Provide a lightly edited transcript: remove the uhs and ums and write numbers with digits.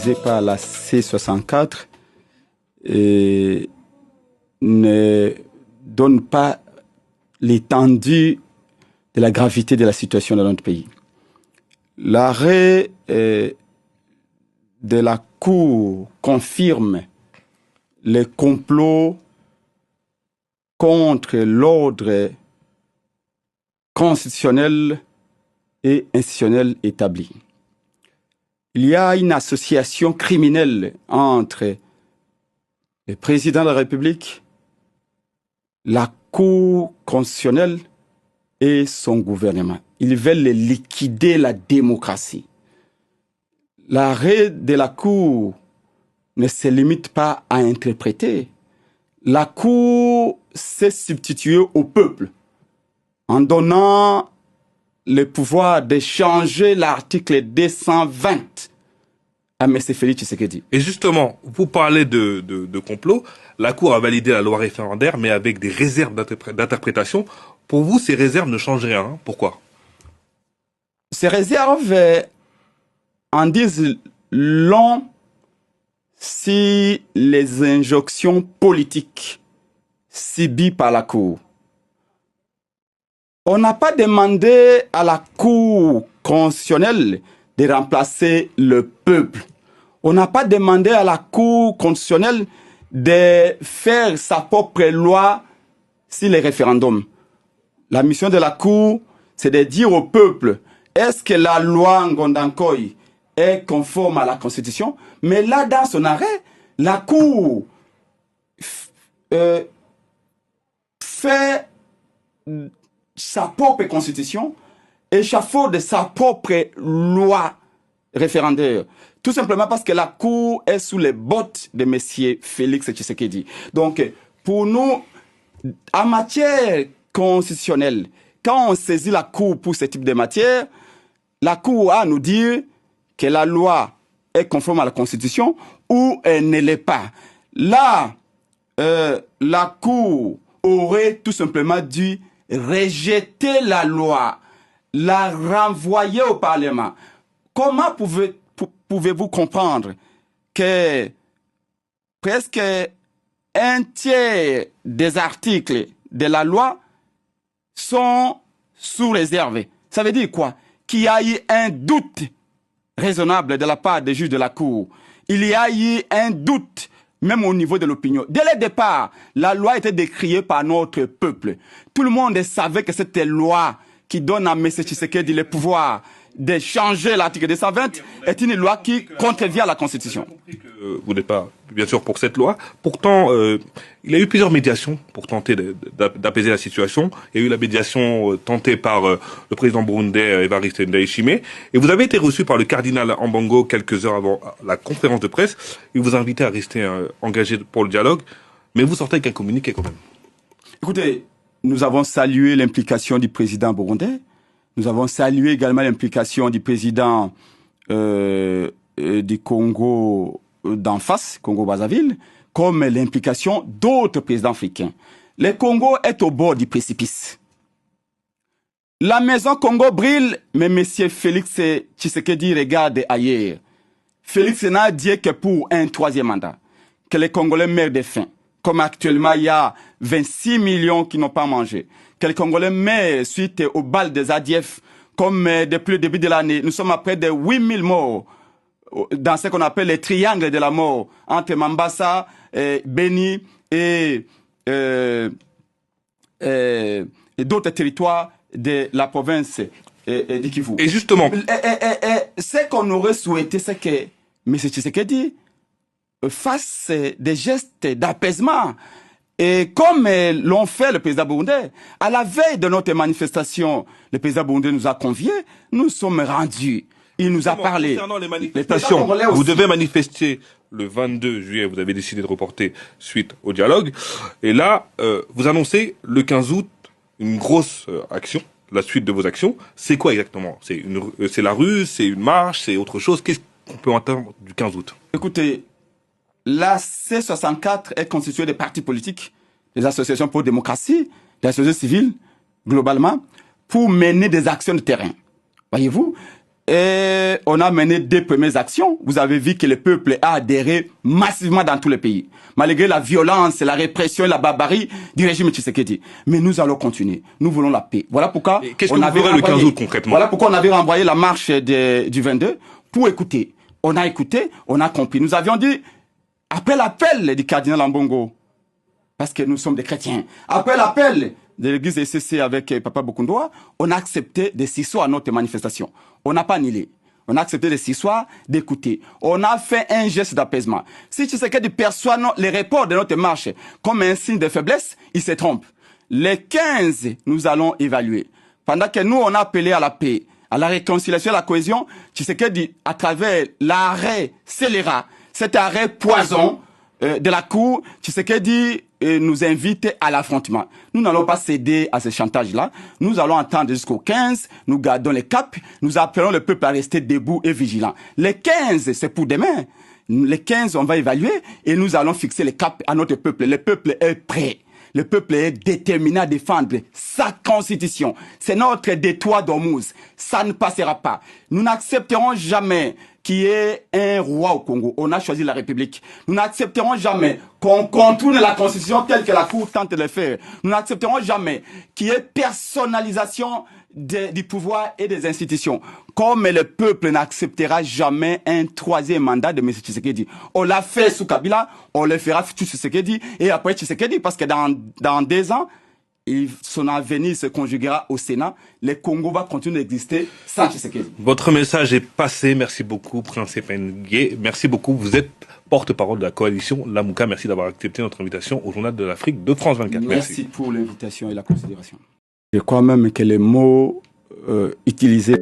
organisée par la C64 ne donne pas l'étendue de la gravité de la situation dans notre pays. L'arrêt de la Cour confirme les complots contre l'ordre constitutionnel et institutionnel établi. Il y a une association criminelle entre le président de la République, la Cour constitutionnelle et son gouvernement. Ils veulent liquider la démocratie. L'arrêt de la Cour ne se limite pas à interpréter. La Cour s'est substituée au peuple en donnant le pouvoir de changer l'article 220 à M. Félix Tshisekedi. Et justement, vous parlez de complot. La Cour a validé la loi référendaire, mais avec des réserves d'interprétation. Pour vous, ces réserves ne changent rien. Hein? Pourquoi? Ces réserves en disent long si les injonctions politiques subies par la Cour. On n'a pas demandé à la Cour constitutionnelle de remplacer le peuple. On n'a pas demandé à la Cour constitutionnelle de faire sa propre loi sur les référendums. La mission de la Cour, c'est de dire au peuple, est-ce que la loi Ngondankoy est conforme à la Constitution? Mais là, dans son arrêt, la Cour fait sa propre Constitution, échafaude sa propre loi référendaire. Tout simplement parce que la Cour est sous les bottes de M. Félix Tshisekedi. Donc, pour nous, en matière constitutionnelle, quand on saisit la Cour pour ce type de matière, la Cour a à nous dire que la loi est conforme à la Constitution ou elle ne l'est pas. Là, la Cour aurait tout simplement dû rejeter la loi, la renvoyer au Parlement. Comment pouvez-vous comprendre que presque un tiers des articles de la loi sont sous réserve? Ça veut dire quoi? Qu'il y a eu un doute raisonnable de la part des juges de la Cour. Il y a eu un doute même au niveau de l'opinion. Dès le départ, la loi était décriée par notre peuple. Tout le monde savait que cette loi qui donne à M. Tshisekedi le pouvoir de changer l'article 220 est une loi qui contrevient à la Constitution. Vous n'êtes pas, bien sûr, pour cette loi. Pourtant, il y a eu plusieurs médiations pour tenter d'apaiser la situation. Il y a eu la médiation tentée par le président burundais Evariste Ndayishimiye. Et vous avez été reçu par le cardinal Ambongo quelques heures avant la conférence de presse. Il vous a invité à rester engagé pour le dialogue. Mais vous sortez avec un communiqué quand même. Écoutez, nous avons salué l'implication du président burundais. Nous avons salué également l'implication du président du Congo d'en face, Congo-Brazzaville, comme l'implication d'autres présidents africains. Le Congo est au bord du précipice. La maison Congo brille, mais M. Félix Tshisekedi regarde ailleurs. Félix n'a dit que pour un troisième mandat, que les Congolais meurent de faim. Comme actuellement, il y a 26 millions qui n'ont pas mangé. Que les Congolais meurent suite aux balles des ADF. Comme depuis le début de l'année, nous sommes à près de 8000 morts dans ce qu'on appelle les triangles de la mort entre Mambasa, Beni et d'autres territoires de la province du Kivu. Et justement, ce qu'on aurait souhaité, c'est que M. Tshisekedi fasse des gestes d'apaisement. Et comme l'ont fait le président burundais, à la veille de notre manifestation, le président burundais nous a conviés, nous sommes rendus. Il nous a parlé. Concernant les manifestations, vous devez manifester le 22 juillet, vous avez décidé de reporter suite au dialogue. Et là, vous annoncez le 15 août une grosse action, la suite de vos actions. C'est quoi exactement? C'est la rue, c'est une marche, c'est autre chose? Qu'est-ce qu'on peut entendre du 15 août? Écoutez, la C64 est constituée de partis politiques, des associations pour la démocratie, des sociétés civiles, globalement, pour mener des actions de terrain. Voyez-vous, Et on a mené des premières actions. Vous avez vu que le peuple a adhéré massivement dans tous les pays, malgré la violence, la répression et la barbarie du régime Tshisekedi. Mais nous allons continuer. Nous voulons la paix. Voilà pourquoi qu'est-ce que vous ferez le 15 août concrètement? Voilà pourquoi on avait renvoyé la marche du 22 pour écouter. On a écouté, on a compris. Nous avions dit, après l'appel du cardinal Ambongo, parce que nous sommes des chrétiens, après l'appel de l'église ECC avec Papa Bokundoa, on a accepté de s'asseoir à notre manifestation. On n'a pas annulé. On a accepté de s'asseoir, d'écouter. On a fait un geste d'apaisement. Si tu sais que tu perçois les reports de notre marche comme un signe de faiblesse, il se trompe. Les 15, nous allons évaluer. Pendant que nous, on a appelé à la paix, à la réconciliation, à la cohésion, tu sais que à travers l'arrêt scélérat, cet arrêt poison de la Cour, Tshisekedi nous invite à l'affrontement. Nous n'allons pas céder à ce chantage-là. Nous allons attendre jusqu'au 15, nous gardons les caps, nous appelons le peuple à rester debout et vigilant. Les 15, c'est pour demain. Les 15, on va évaluer et nous allons fixer les caps à notre peuple. Le peuple est prêt. Le peuple est déterminé à défendre sa constitution. C'est notre détroit d'Ormuz. Ça ne passera pas. Nous n'accepterons jamais qu'il y ait un roi au Congo. On a choisi la République. Nous n'accepterons jamais qu'on contourne la constitution telle que la Cour tente de le faire. Nous n'accepterons jamais qu'il y ait personnalisation du pouvoir et des institutions. Comme le peuple n'acceptera jamais un troisième mandat de M. Tshisekedi. On l'a fait sous Kabila, on le fera sous Tshisekedi et après Tshisekedi, parce que dans 2 ans, son avenir se conjuguera au Sénat. Le Congo va continuer d'exister sans Tshisekedi. Votre message est passé. Merci beaucoup, Prince Ngué. Merci beaucoup. Vous êtes porte-parole de la coalition Lamouka. Merci d'avoir accepté notre invitation au Journal de l'Afrique de France 24. Merci pour l'invitation et la considération. Je crois même que les mots utilisés